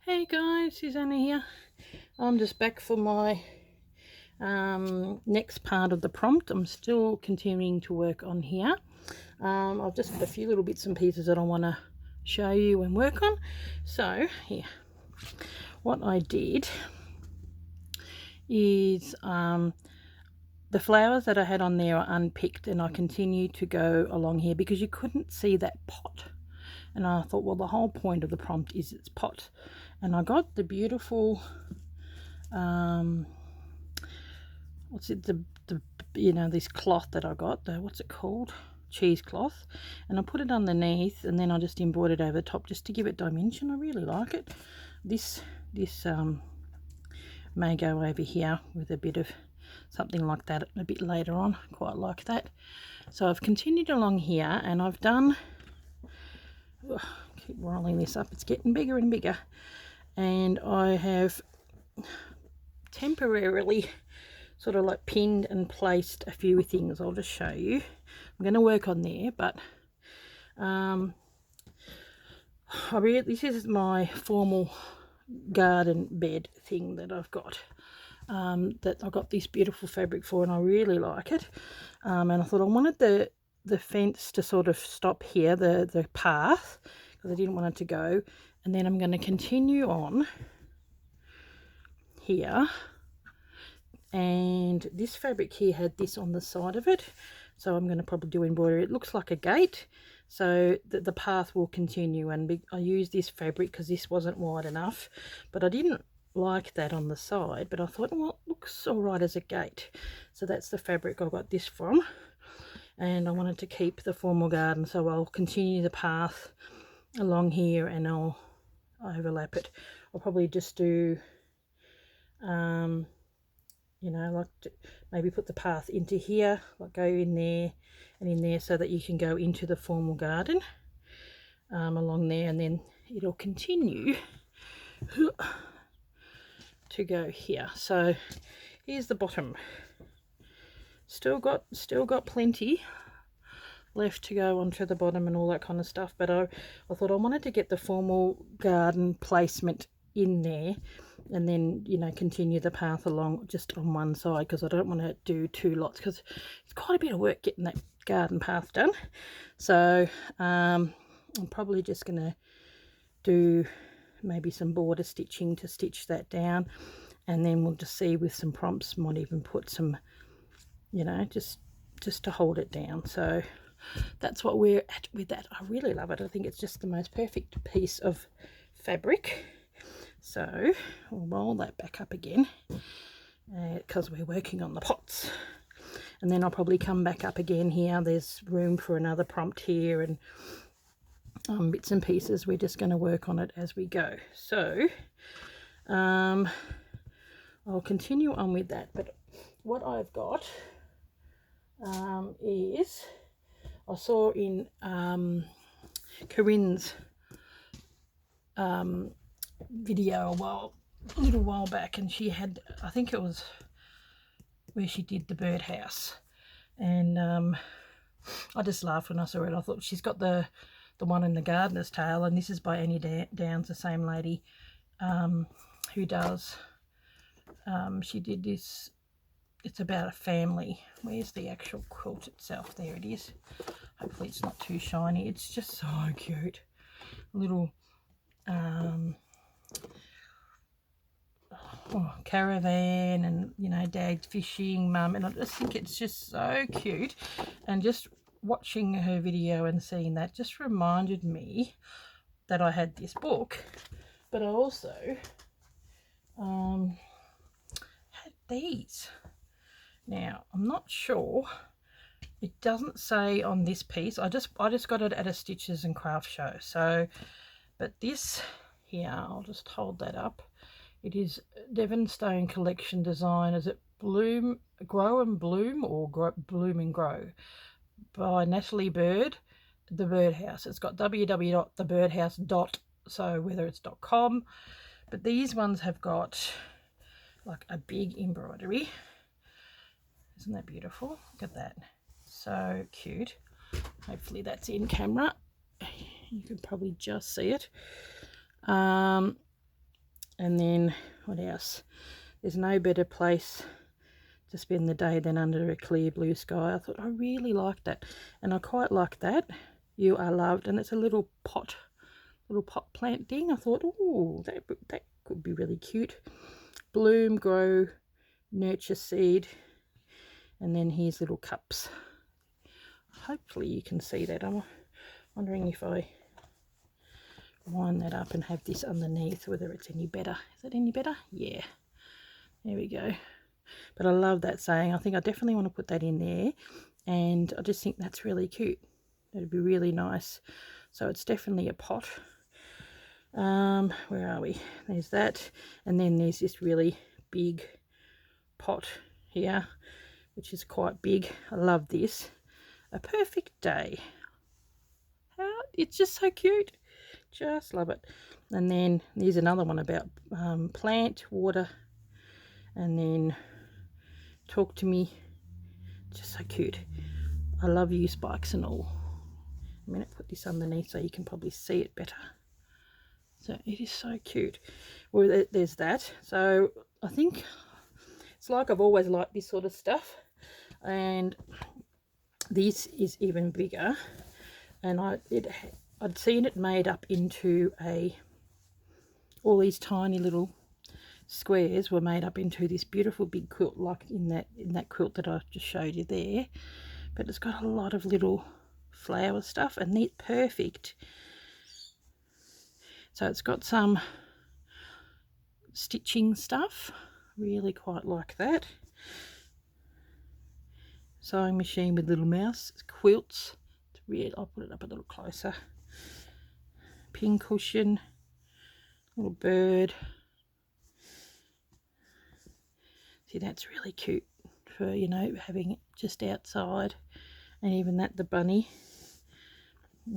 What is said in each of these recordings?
Hey guys, Susanna here. I'm just back for my next part of the prompt. I'm still continuing to work on here. I've just got a few little bits and pieces that I want to show you and work on. So here, what I did is the flowers that I had on there are unpicked, and I continue to go along here because you couldn't see that pot. And I thought, well, the whole point of the prompt is its pot. And I got the beautiful what's it, the this cloth that I got, what's it called, cheesecloth, and I put it underneath, and then I just embroidered over the top just to give it dimension. I really like it. This may go over here with a bit of something like that a bit later on. Quite like that. So I've continued along here, and I've done, keep rolling this up, it's getting bigger and bigger, and I have temporarily sort of like pinned and placed a few things. I'll just show you. I'm going to work on there, but this is my formal garden bed thing that I've got, that I got this beautiful fabric for, and I really like it. And I thought I wanted the fence to sort of stop here, the path, because I didn't want it to go, and then I'm going to continue on here. And this fabric here had this on the side of it, so I'm going to probably do embroidery. It looks like a gate, so that the path will continue. And I used this fabric because this wasn't wide enough, but I didn't like that on the side, but I thought, well, it looks all right as a gate. So that's the fabric I got this from, and I wanted to keep the formal garden, so I'll continue the path along here and I'll overlap it. I'll probably just do like maybe put the path into here, like go in there and in there, so that you can go into the formal garden along there, and then it'll continue to go here. So here's the bottom. Still got plenty left to go onto the bottom and all that kind of stuff, but I thought I wanted to get the formal garden placement in there, and then continue the path along just on one side, because I don't want to do two lots, because it's quite a bit of work getting that garden path done. So I'm probably just going to do maybe some border stitching to stitch that down, and then we'll just see with some prompts, might even put some just to hold it down. So that's what we're at with that. I really love it. I think it's just the most perfect piece of fabric. So we'll roll that back up again, because we're working on the pots, and then I'll probably come back up again here. There's room for another prompt here, and bits and pieces. We're just going to work on it as we go. So I'll continue on with that. But what I've got is, I saw in Corinne's video a little while back, and she had, I think it was where she did the birdhouse, and I just laughed when I saw it. I thought, she's got the one in the gardener's tale, and this is by Annie Downs, the same lady who does, she did this, it's about a family. Where's the actual quilt itself? There it is. Hopefully it's not too shiny. It's just so cute. Little caravan, and dad fishing, mum, and I just think it's just so cute. And just watching her video and seeing that just reminded me that I had this book, but I also had these. Now I'm not sure, it doesn't say on this piece. I just got it at a Stitches and Craft show. So, but this here, I'll just hold that up. It is Devon Stone Collection Design. Is it Grow and Bloom, or Bloom and Grow, by Natalie Bird, The Birdhouse. It's got www.thebirdhouse. So whether it's .com, but these ones have got like a big embroidery. Isn't that beautiful? Look at that. So cute. Hopefully that's in camera. You can probably just see it. And then what else? There's no better place to spend the day than under a clear blue sky. I thought I really liked that, and I quite like that. You are loved, and it's a little pot plant thing. I thought, oh, that could be really cute. Bloom, grow, nurture, seed, and then here's little cups. Hopefully you can see that. I'm wondering if I wind that up and have this underneath, whether it's any better. Is it any better? Yeah, there we go. But I love that saying. I think I definitely want to put that in there, and I just think that's really cute. That'd be really nice. So it's definitely a pot. Where are we? There's that, and then there's this really big pot here, which is quite big. I love this. A perfect day. It's just so cute. Just love it. And then there's another one about plant, water, and then talk to me. Just so cute. I love you, spikes and all. I'm going to put this underneath so you can probably see it better. So it is so cute. Well, there's that. So I think it's like I've always liked this sort of stuff, and this is even bigger. And I'd seen it made up into all these tiny little squares were made up into this beautiful big quilt, like in that quilt that I just showed you there. But it's got a lot of little flower stuff, and it's perfect. So it's got some stitching stuff. Really quite like that. Sewing machine with little mouse quilts. I'll put it up a little closer. Pin cushion, little bird. See, that's really cute for, you know, having it just outside. And even that, the bunny.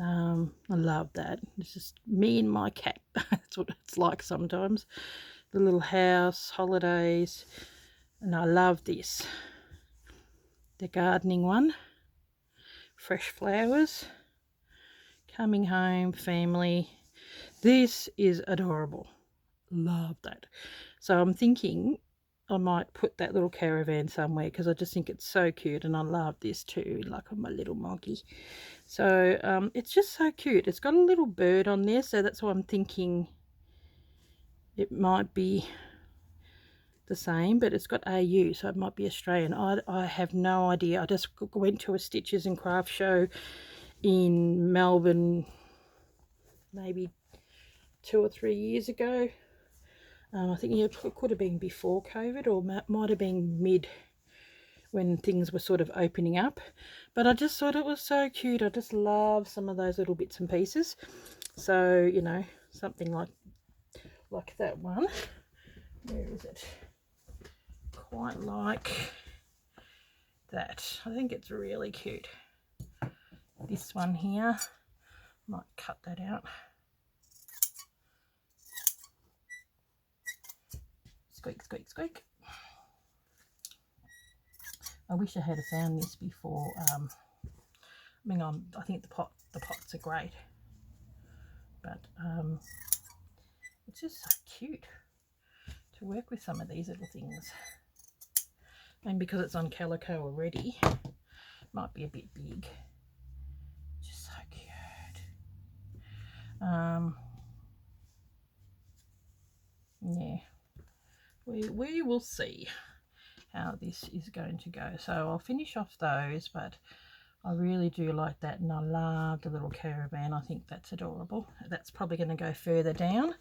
I love that. It's just me and my cat. That's what it's like sometimes. The little house, holidays. And I love this. The gardening one. Fresh flowers. Coming home, family. This is adorable. Love that. So I'm thinking I might put that little caravan somewhere, because I just think it's so cute, and I love this too, like on my little moggy. So it's just so cute. It's got a little bird on there, so that's why I'm thinking it might be the same, but it's got AU, so it might be Australian. I have no idea. I just went to a Stitches and Craft show in Melbourne maybe 2 or 3 years ago. I think it could have been before COVID, or might have been mid, when things were sort of opening up. But I just thought it was so cute. I just love some of those little bits and pieces. So, you know, something like that one. Where is it? Quite like that. I think it's really cute. This one here, might cut that out. Squeak, squeak, squeak. I wish I had found this before. I think the pots are great, but it's just so cute to work with some of these little things. And because it's on calico already, it might be a bit big. Just so cute. Yeah. We will see how this is going to go. So I'll finish off those, but I really do like that, and I love the little caravan. I think that's adorable. That's probably going to go further down.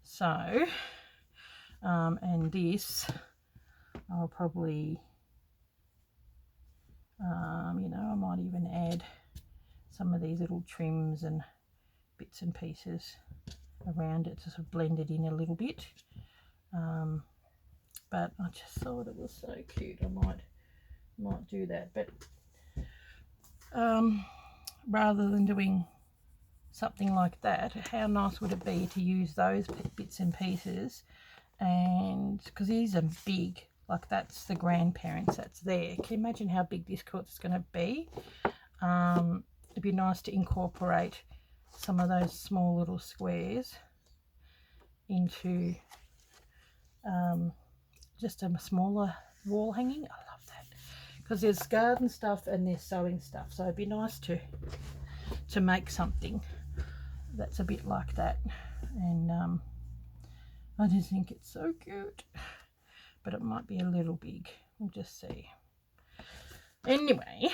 So, and this, I'll probably, you know, I might even add some of these little trims and bits and pieces around it to sort of blend it in a little bit. But I just thought it was so cute. I might do that. But rather than doing something like that, how nice would it be to use those bits and pieces? And because these are big, like that's the grandparents that's there. Can you imagine how big this quilt is going to be? It'd be nice to incorporate some of those small little squares into just a smaller wall hanging. I love that because there's garden stuff and there's sewing stuff, so it'd be nice to make something that's a bit like that. And I just think it's so cute, but it might be a little big. We'll just see. Anyway,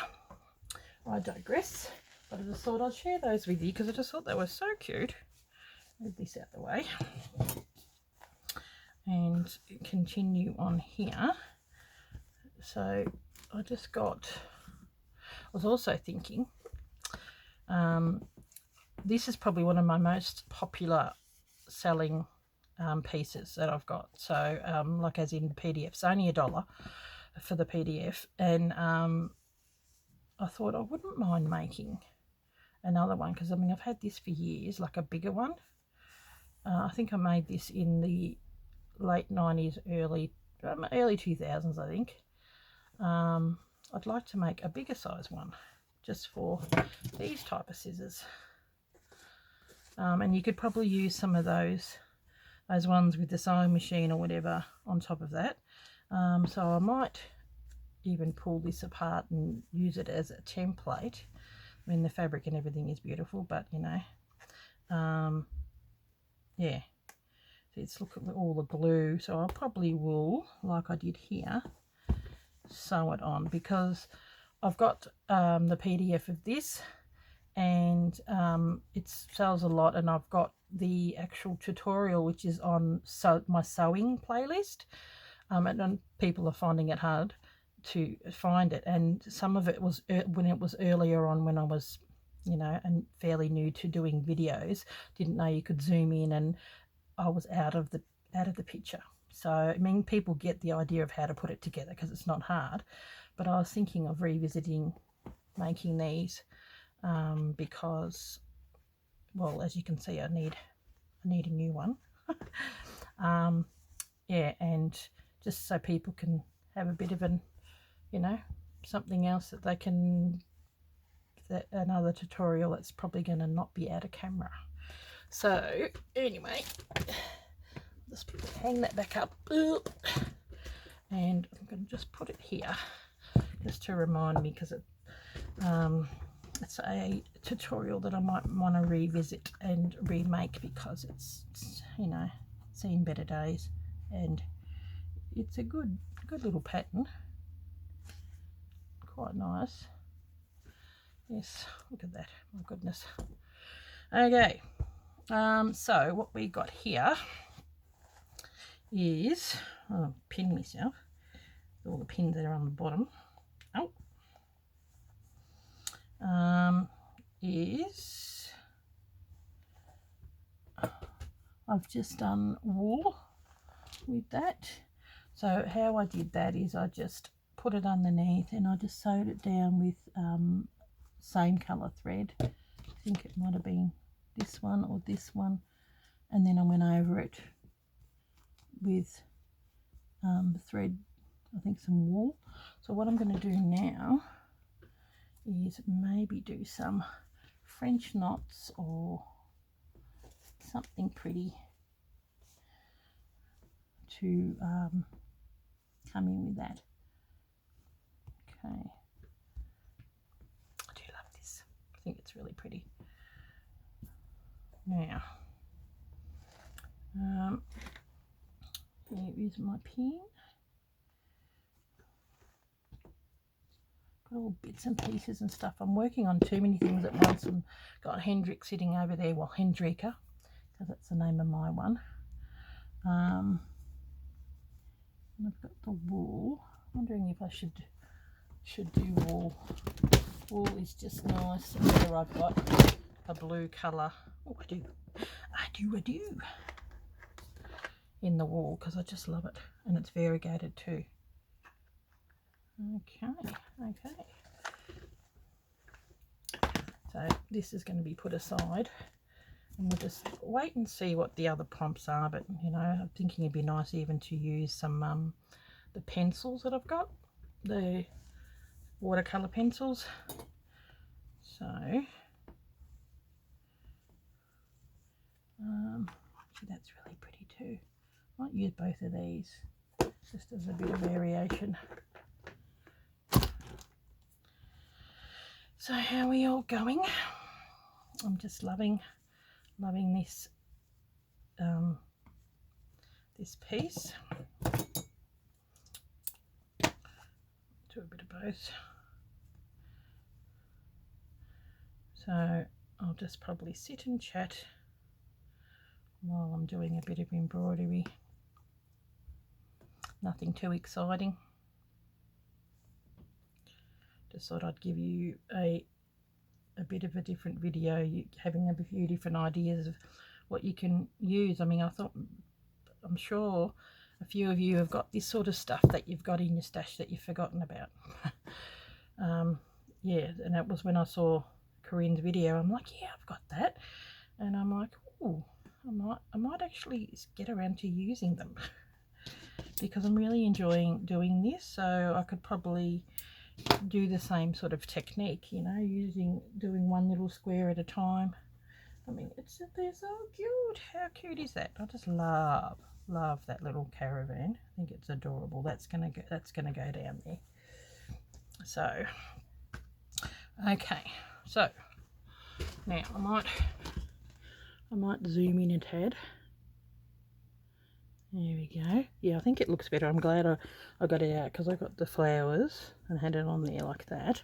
I digress, but I just thought I'd share those with you because I just thought they were so cute. Move this out the way and continue on here. So I was also thinking, this is probably one of my most popular selling pieces that I've got. So like as in PDF, it's only $1 for the PDF, and I thought I wouldn't mind making another one because I mean I've had this for years, like a bigger one. I think I made this in the late 90s, early 2000s, I think. I'd like to make a bigger size one just for these type of scissors. And you could probably use some of those ones with the sewing machine or whatever on top of that. So I might even pull this apart and use it as a template. I mean, the fabric and everything is beautiful, but you know, yeah. Let's look at all the glue. So I probably will, like I did here, sew it on because I've got the PDF of this, and it sells a lot, and I've got the actual tutorial which is on my sewing playlist, and people are finding it hard to find it, and some of it was when it was earlier on, when I was, you know, and fairly new to doing videos, didn't know you could zoom in, and I was out of the picture. So I mean, people get the idea of how to put it together because it's not hard, but I was thinking of revisiting making these because, well, as you can see, I need a new one. Yeah, and just so people can have a bit of an, you know, something else that they can, another tutorial that's probably going to not be out of camera. So anyway, just hang that back up, and I'm going to just put it here just to remind me, because it's a tutorial that I might want to revisit and remake because it's you know, seen better days, and it's a good little pattern, quite nice. Yes, look at that, my goodness. Okay, so what we got here is, I'll pin myself, all the pins that are on the bottom. Is I've just done wool with that. So how I did that is I just put it underneath and I just sewed it down with same colour thread. I think it might have been this one or this one, and then I went over it with thread, I think some wool. So what I'm going to do now is maybe do some French knots or something pretty to come in with that. Okay, I do love this. I think it's really pretty. Now, here is my pin. Got all bits and pieces and stuff. I'm working on too many things at once, and got Hendrik sitting over there. Well, Hendrika, because that's the name of my one. And I've got the wool. Wondering if I should do wool. Wool is just nice. And there I've got a blue colour. Oh, I do in the wool, because I just love it, and it's variegated too. Okay. So this is going to be put aside, and we'll just wait and see what the other prompts are. But you know, I'm thinking it'd be nice even to use some the pencils that I've got, the watercolor pencils. So that's really pretty too. Might use both of these just as a bit of variation. So how are we all going? I'm just loving this this piece. Do a bit of both. So I'll just probably sit and chat while I'm doing a bit of embroidery. Nothing too exciting. Just thought I'd give you a bit of a different video, having a few different ideas of what you can use. I mean, I'm sure a few of you have got this sort of stuff that you've got in your stash that you've forgotten about. Yeah, and that was when I saw Corinne's video. I'm like, yeah, I've got that, and I'm like, oh, I might actually get around to using them because I'm really enjoying doing this. So I could probably do the same sort of technique, you know, doing one little square at a time. I mean, they're so cute. How cute is that? I just love that little caravan. I think it's adorable. That's gonna go down there. So okay, so now I might zoom in a tad. There we go. Yeah, I think it looks better. I'm glad I got it out because I got the flowers and had it on there like that.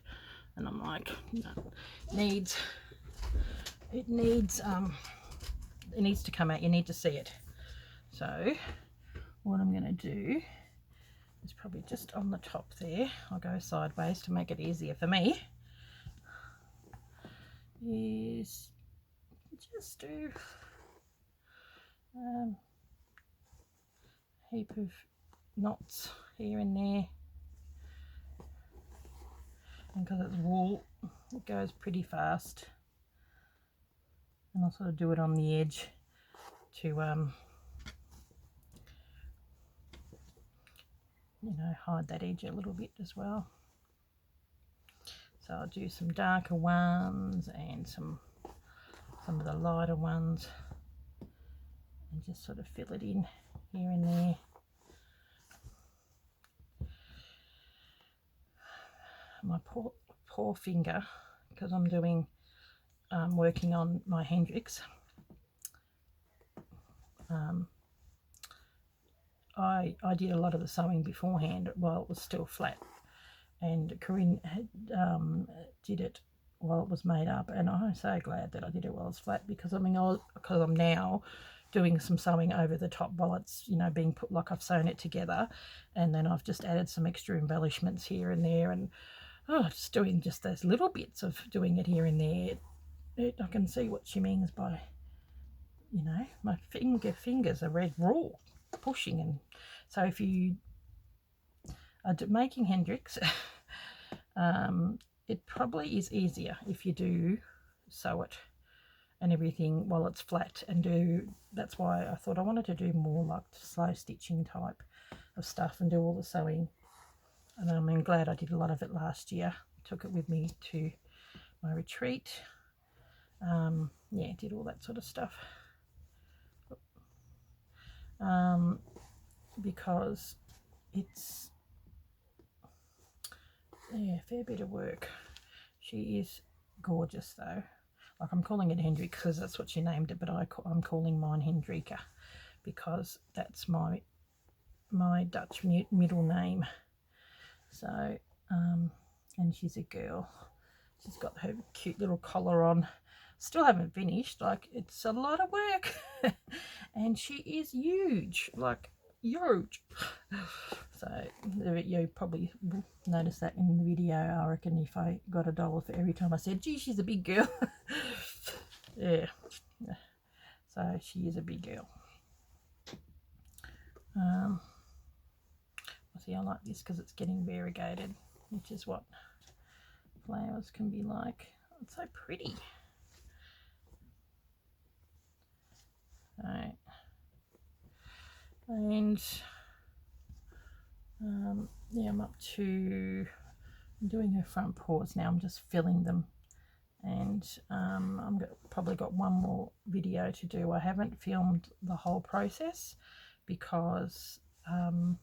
And I'm like, no, it needs to come out. You need to see it. So what I'm going to do is probably just on the top there. I'll go sideways to make it easier for me. Is just do heap of knots here and there, and because it's wool it goes pretty fast, and I'll sort of do it on the edge to you know, hide that edge a little bit as well. So I'll do some darker ones and some of the lighter ones and just sort of fill it in here and there. My poor finger, because I'm doing working on my Hendrix. I did a lot of the sewing beforehand while it was still flat, and Corinne had did it while it was made up, and I'm so glad that I did it while it's flat, because I mean, because I'm now doing some sewing over the top while it's, you know, being put, like I've sewn it together, and then I've just added some extra embellishments here and there, and just doing just those little bits of doing it here and there. I can see what she means by, you know, my fingers are red raw pushing. And so if you are making Hendrix, it probably is easier if you do sew it and everything while it's flat, and that's why I thought I wanted to do more like slow stitching type of stuff and do all the sewing. And I'm glad I did a lot of it last year. Took it with me to my retreat. Yeah, did all that sort of stuff. Because it's, yeah, a fair bit of work. She is gorgeous though. Like, I'm calling it Hendrix because that's what she named it, but I'm calling mine Hendrika because that's my Dutch middle name. So, and she's a girl. She's got her cute little collar on. Still haven't finished. Like, it's a lot of work. And she is huge. Like, huge. So, you probably will notice that in the video, I reckon, if I got $1 for every time I said, gee, she's a big girl. Yeah. So, she is a big girl. See, I like this because it's getting variegated, which is what flowers can be like. It's so pretty. Right. And yeah, I'm doing her front paws now. I'm just filling them, and I'm probably got one more video to do. I haven't filmed the whole process because on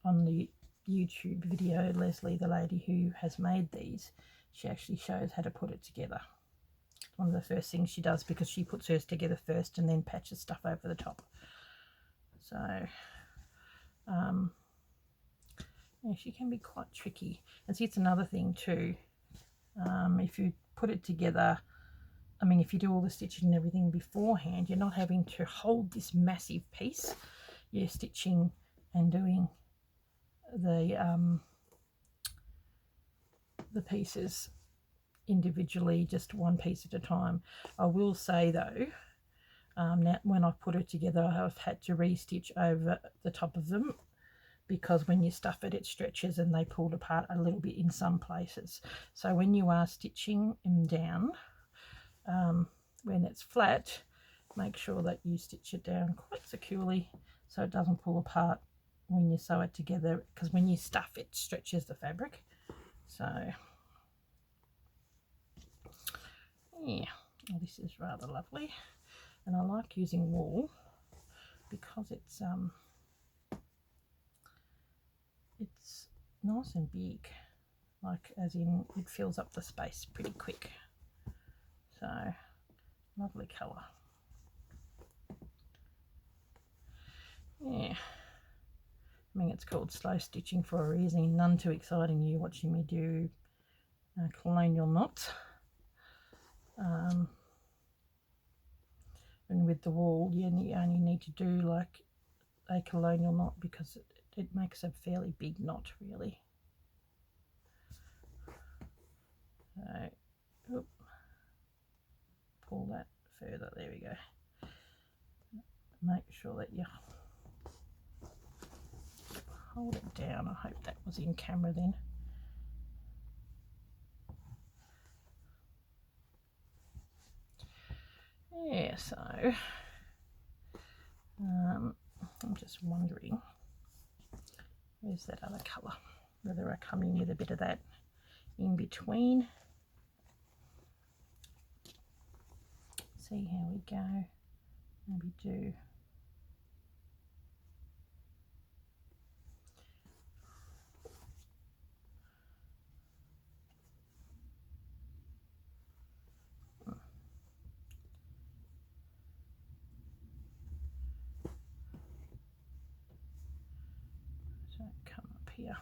the YouTube video, Leslie, the lady who has made these, she actually shows how to put it together. One of the first things she does, because she puts hers together first and then patches stuff over the top. So yeah, she can be quite tricky. And see, it's another thing too. If you put it together, I mean, if you do all the stitching and everything beforehand, you're not having to hold this massive piece. You're stitching and doing the pieces individually, just one piece at a time. I will say though, now when I put it together, I've had to re-stitch over the top of them, because when you stuff it, it stretches and they pulled apart a little bit in some places. So when you are stitching them down, when it's flat, make sure that you stitch it down quite securely so it doesn't pull apart when you sew it together, because when you stuff it stretches the fabric. So yeah, oh, this is rather lovely, and I like using wool because it's nice and big, like as in it fills up the space pretty quick. So lovely colour. Yeah, I mean, it's called slow stitching for a reason. None too exciting. You watching me do colonial knots, and with the wool you only need to do like a colonial knot, because it makes a fairly big knot really. So pull that further, there we go. Make sure that you hold it down. I hope that was in camera then. Yeah, so I'm just wondering, where's that other colour, whether I come in with a bit of that in between. See how we go. Maybe do so come up here.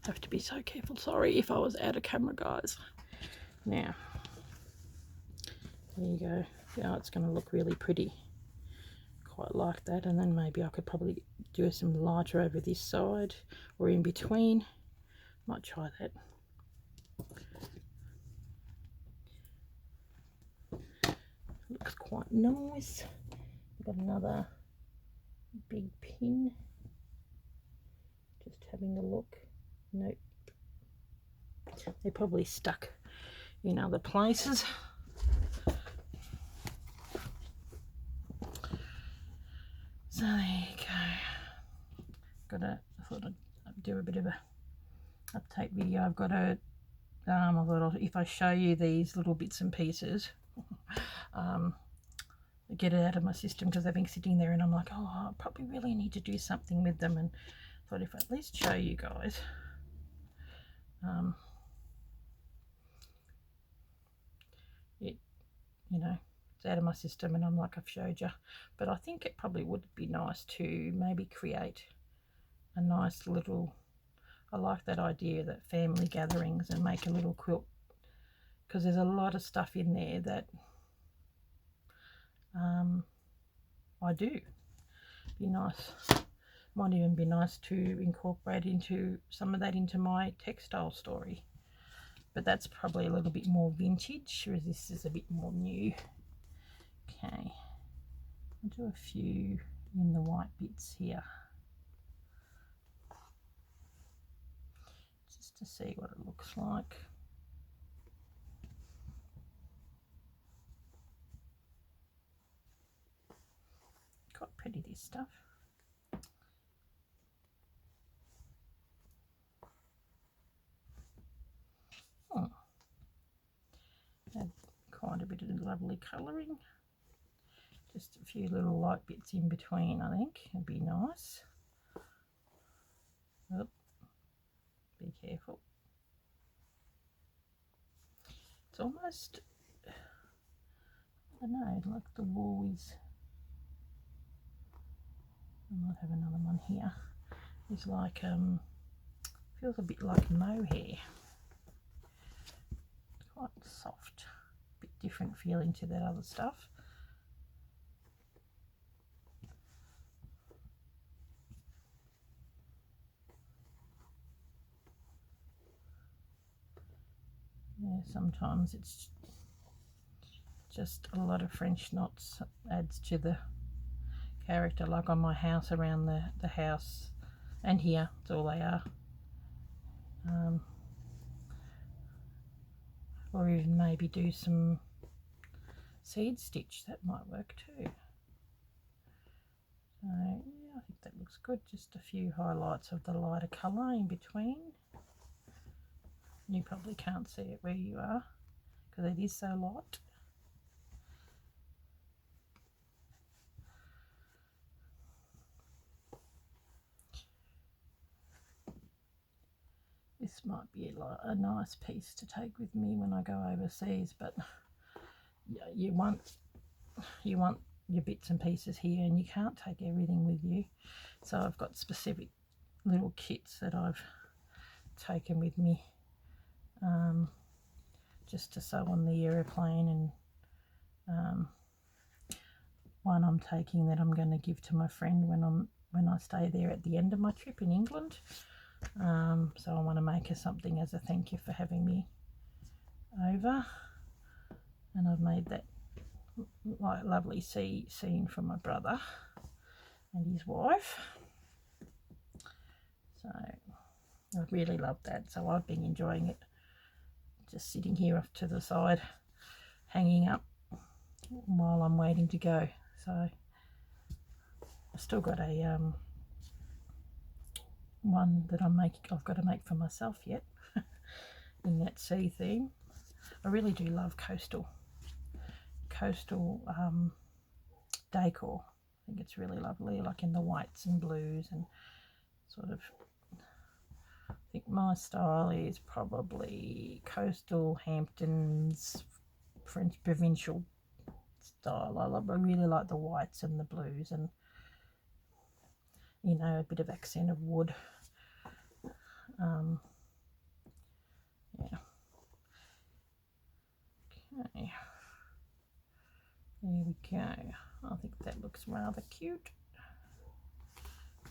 Have to be so careful. Sorry if I was out of camera, guys. Now there you go. Now it's going to look really pretty. Quite like that. And then maybe I could probably do some lighter over this side or in between. Might try that. Looks quite nice. I've got another big pin. Just having a look. Nope. They're probably stuck in other places. So there you go. I thought I'd do a bit of a update video. I've got a if I show you these little bits and pieces, get it out of my system, because they've been sitting there and I'm like, oh, I probably really need to do something with them, and thought if I at least show you guys. You know, it's out of my system and I'm like, I've showed you. But I think it probably would be nice to maybe create a nice little, I like that idea, that family gatherings, and make a little quilt, because there's a lot of stuff in there that I do. Be nice, might even be nice to incorporate into some of that into my textile story, but that's probably a little bit more vintage, whereas this is a bit more new. Okay, I'll do a few in the white bits here, just to see what it looks like. Quite pretty, this stuff. Had quite a bit of lovely colouring. Just a few little light bits in between, I think would be nice. Oh, be careful. It's almost, I don't know, like the wool is, I might have another one here. It's like, feels a bit like mohair. It's quite soft, a bit different feeling to that other stuff. Yeah, sometimes it's just a lot of French knots adds to the character, like on my house, around the house and here, it's all they are. Or even maybe do some seed stitch, that might work too. So yeah, I think that looks good. Just a few highlights of the lighter colour in between. You probably can't see it where you are because it is so light. This might be a nice piece to take with me when I go overseas, but yeah, you want your bits and pieces here, and you can't take everything with you. So I've got specific little kits that I've taken with me, just to sew on the aeroplane, and one I'm taking that I'm going to give to my friend when I stay there at the end of my trip in England. So I want to make her something as a thank you for having me over, and I've made that like lovely scene for my brother and his wife. So I really love that. So I've been enjoying it, just sitting here off to the side, hanging up while I'm waiting to go. So I've still got a one that I've got to make for myself yet in that sea theme. I really do love coastal decor. I think it's really lovely, like in the whites and blues, and sort of, I think my style is probably coastal Hamptons, French provincial style. I really like the whites and the blues, and you know, a bit of accent of wood. Yeah. Okay. There we go. I think that looks rather cute.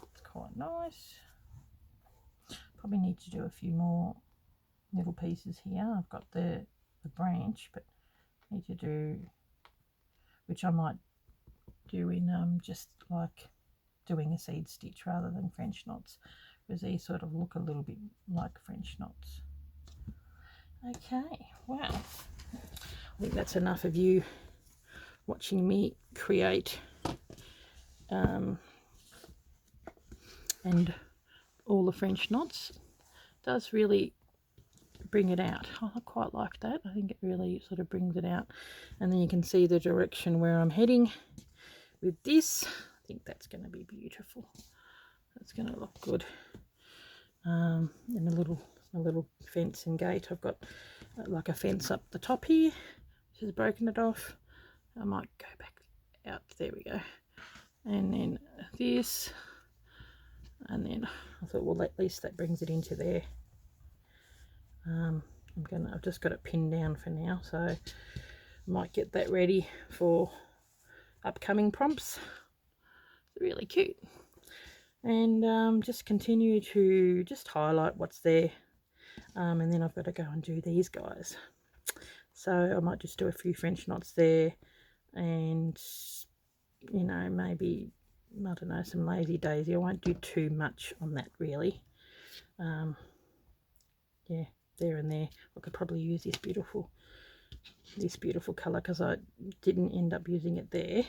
It's quite nice. Probably need to do a few more little pieces here. I've got the branch, but need to do, which I might do in just like doing a seed stitch rather than French knots, because these sort of look a little bit like French knots. Okay, well, I think that's enough of you watching me create and all the French knots. Does really bring it out. I quite like that. I think it really sort of brings it out, and then you can see the direction where I'm heading with this. I think that's going to be beautiful. That's going to look good. And a little fence and gate. I've got like a fence up the top here, which has broken it off. I might go back out. There we go. And then this, and then I thought, well, at least that brings it into there. I've just got it pinned down for now, so I might get that ready for upcoming prompts. It's really cute. And just continue to just highlight what's there, and then I've got to go and do these guys. So I might just do a few French knots there, and you know, maybe, I don't know, some lazy daisy. I won't do too much on that really. Yeah, there and there. I could probably use this beautiful colour, because I didn't end up using it there,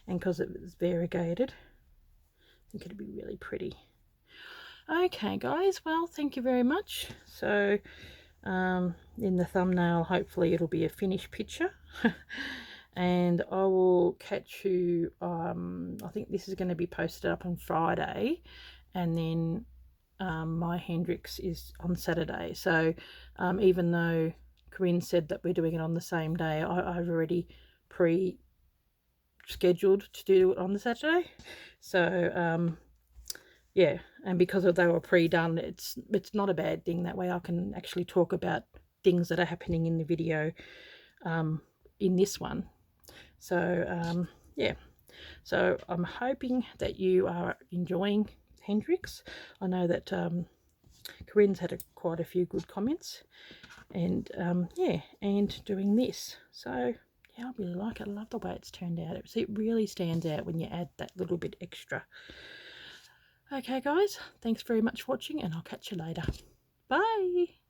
and because it was variegated, I think it'd be really pretty. Okay guys, well, thank you very much. So in the thumbnail, hopefully it'll be a finished picture. and I will catch you. I think this is going to be posted up on Friday, and then my Hendrix is on Saturday. So even though Corinne said that we're doing it on the same day, I've already scheduled to do it on the Saturday. So yeah, and because they were pre-done, it's not a bad thing. That way I can actually talk about things that are happening in the video in this one. So yeah, so I'm hoping that you are enjoying Hendrix. I know that Corinne's had quite a few good comments, and yeah, and doing this. So yeah, I really like it. I love the way it's turned out. It really stands out when you add that little bit extra. Okay guys, thanks very much for watching, and I'll catch you later. Bye.